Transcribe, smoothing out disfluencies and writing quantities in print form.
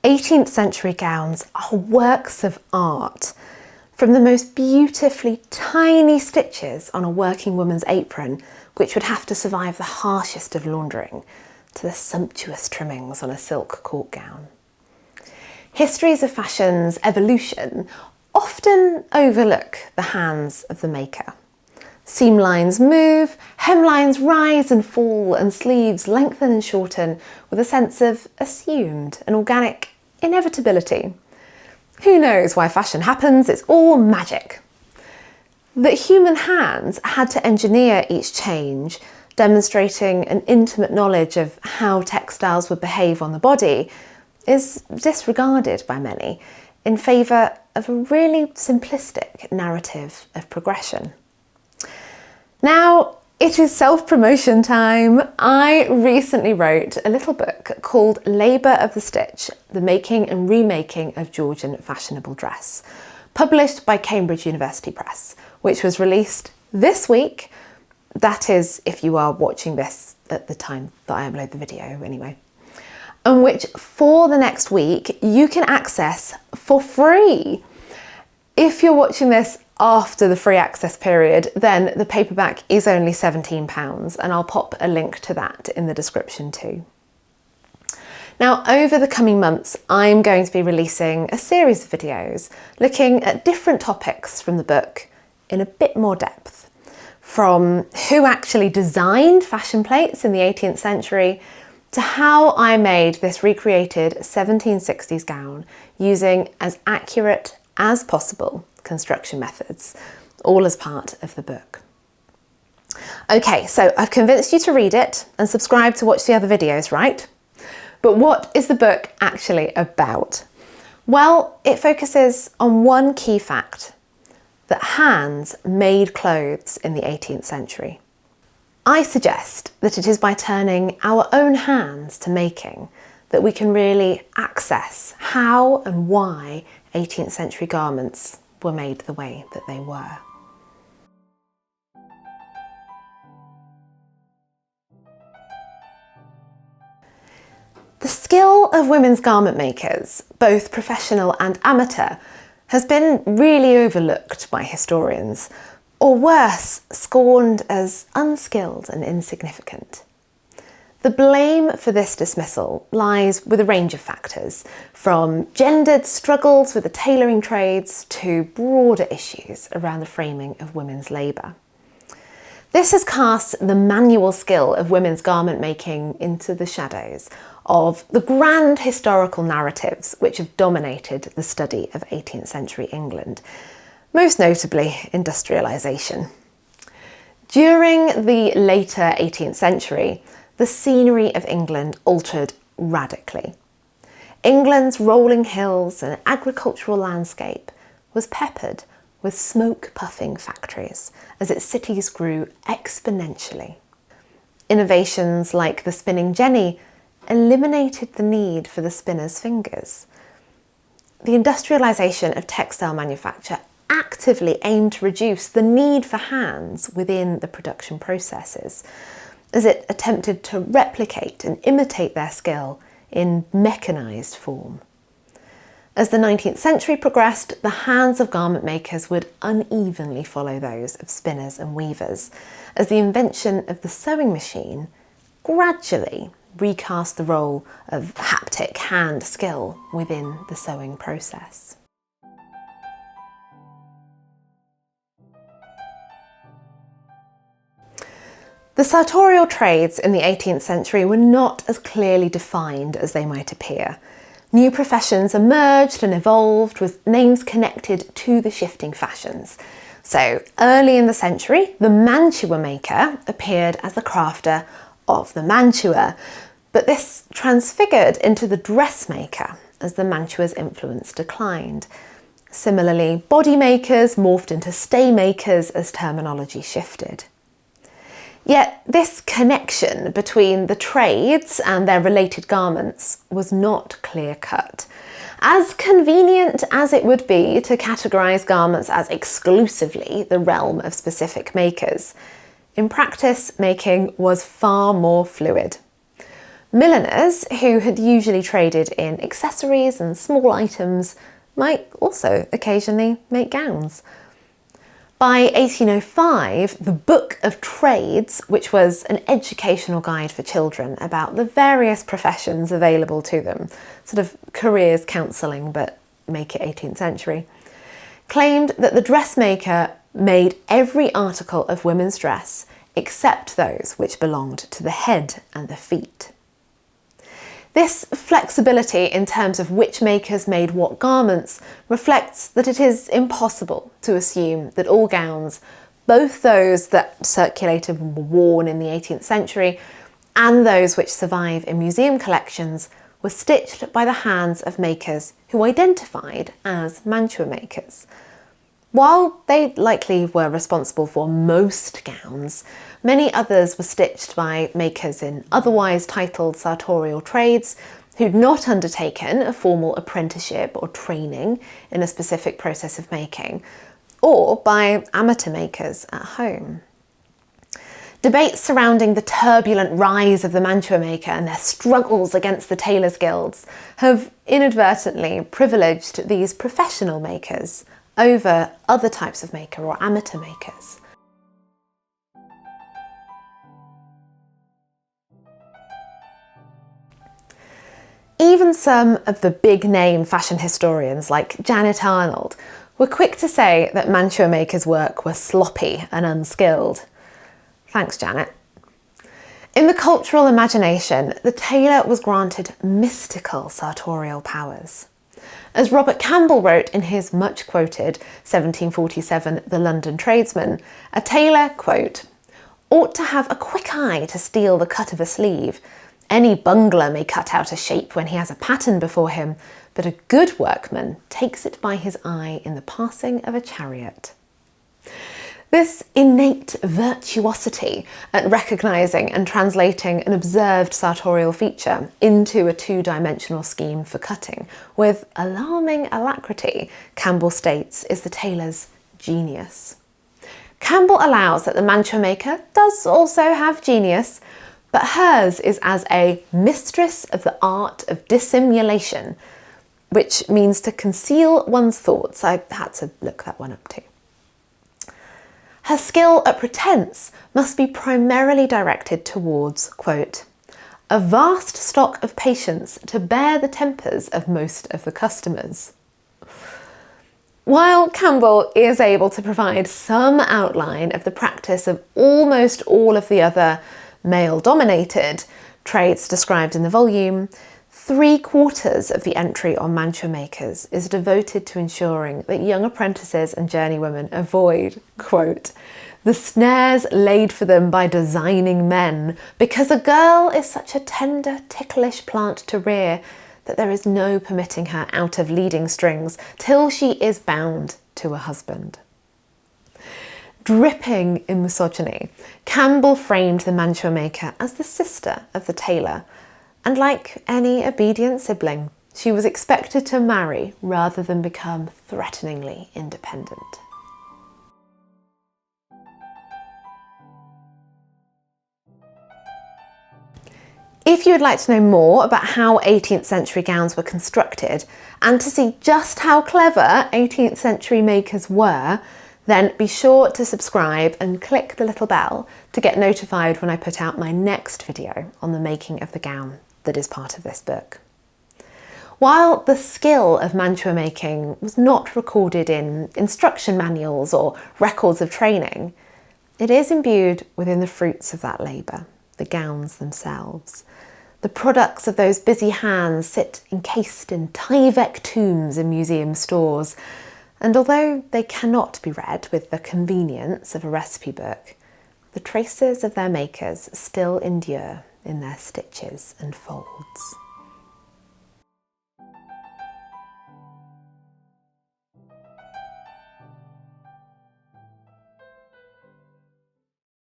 18th century gowns are works of art. From the most beautifully tiny stitches on a working woman's apron, which would have to survive the harshest of laundering, to the sumptuous trimmings on a silk court gown. Histories of fashion's evolution often overlook the hands of the maker. Seam lines move, hemlines rise and fall, and sleeves lengthen and shorten with a sense of assumed and organic inevitability. Who knows why fashion happens? It's all magic. That human hands had to engineer each change, demonstrating an intimate knowledge of how textiles would behave on the body, is disregarded by many in favour of a really simplistic narrative of progression. Now, it is self-promotion time. I recently wrote a little book called Labour of the Stitch, The Making and Remaking of Georgian Fashionable Dress, published by Cambridge University Press, which was released this week. That is, if you are watching this at the time that I upload the video anyway. And which, for the next week, you can access for free. If you're watching this after the free access period, then the paperback is only £17, and I'll pop a link to that in the description too. Now, over the coming months, I'm going to be releasing a series of videos looking at different topics from the book in a bit more depth. From who actually designed fashion plates in the 18th century, to how I made this recreated 1760s gown using as accurate as possible construction methods, all as part of the book. Okay, so I've convinced you to read it and subscribe to watch the other videos, right? But what is the book actually about? Well, it focuses on one key fact, that hands made clothes in the 18th century. I suggest that it is by turning our own hands to making that we can really access how and why 18th century garments were made the way that they were. The skill of women's garment makers, both professional and amateur, has been really overlooked by historians, or worse, scorned as unskilled and insignificant. The blame for this dismissal lies with a range of factors, from gendered struggles with the tailoring trades to broader issues around the framing of women's labour. This has cast the manual skill of women's garment making into the shadows of the grand historical narratives which have dominated the study of 18th century England, most notably industrialisation. During the later 18th century, the scenery of England altered radically. England's rolling hills and agricultural landscape was peppered with smoke-puffing factories as its cities grew exponentially. Innovations like the spinning jenny eliminated the need for the spinner's fingers. The industrialisation of textile manufacture actively aimed to reduce the need for hands within the production processes, as it attempted to replicate and imitate their skill in mechanised form. As the 19th century progressed, the hands of garment makers would unevenly follow those of spinners and weavers, as the invention of the sewing machine gradually recast the role of haptic hand skill within the sewing process. The sartorial trades in the 18th century were not as clearly defined as they might appear. New professions emerged and evolved with names connected to the shifting fashions. So early in the century, the mantua-maker appeared as the crafter of the mantua, but this transfigured into the dressmaker as the mantua's influence declined. Similarly, body makers morphed into stay makers as terminology shifted. Yet this connection between the trades and their related garments was not clear-cut. As convenient as it would be to categorise garments as exclusively the realm of specific makers, in practice, making was far more fluid. Milliners, who had usually traded in accessories and small items, might also occasionally make gowns. By 1805, the Book of Trades, which was an educational guide for children about the various professions available to them, sort of careers counselling, but make it 18th century, claimed that the dressmaker made every article of women's dress except those which belonged to the head and the feet. This flexibility in terms of which makers made what garments reflects that it is impossible to assume that all gowns, both those that circulated and were worn in the 18th century and those which survive in museum collections, were stitched by the hands of makers who identified as mantua-makers. While they likely were responsible for most gowns, many others were stitched by makers in otherwise titled sartorial trades who'd not undertaken a formal apprenticeship or training in a specific process of making, or by amateur makers at home. Debates surrounding the turbulent rise of the mantua maker and their struggles against the tailors' guilds have inadvertently privileged these professional makers over other types of maker or amateur makers. Even some of the big-name fashion historians like Janet Arnold were quick to say that mantua makers' work was sloppy and unskilled. Thanks, Janet. In the cultural imagination, the tailor was granted mystical sartorial powers. As Robert Campbell wrote in his much-quoted 1747 The London Tradesman, a tailor, quote, ought to have a quick eye to steal the cut of a sleeve. Any bungler may cut out a shape when he has a pattern before him, but a good workman takes it by his eye in the passing of a chariot. This innate virtuosity at recognising and translating an observed sartorial feature into a two-dimensional scheme for cutting with alarming alacrity, Campbell states, is the tailor's genius. Campbell allows that the mantua maker does also have genius, but hers is as a mistress of the art of dissimulation, which means to conceal one's thoughts. I had to look that one up too. Her skill at pretense must be primarily directed towards, quote, a vast stock of patience to bear the tempers of most of the customers. While Campbell is able to provide some outline of the practice of almost all of the other male-dominated trades described in the volume, 3/4 of the entry on mantua makers is devoted to ensuring that young apprentices and journeywomen avoid, quote, the snares laid for them by designing men, because a girl is such a tender, ticklish plant to rear that there is no permitting her out of leading strings till she is bound to a husband. Dripping in misogyny, Campbell framed the mantua maker as the sister of the tailor, and like any obedient sibling, she was expected to marry rather than become threateningly independent. If you would like to know more about how 18th century gowns were constructed and to see just how clever 18th century makers were, then be sure to subscribe and click the little bell to get notified when I put out my next video on the making of the gown that is part of this book. While the skill of mantua making was not recorded in instruction manuals or records of training, it is imbued within the fruits of that labour, the gowns themselves. The products of those busy hands sit encased in Tyvek tombs in museum stores, and although they cannot be read with the convenience of a recipe book, the traces of their makers still endure in their stitches and folds.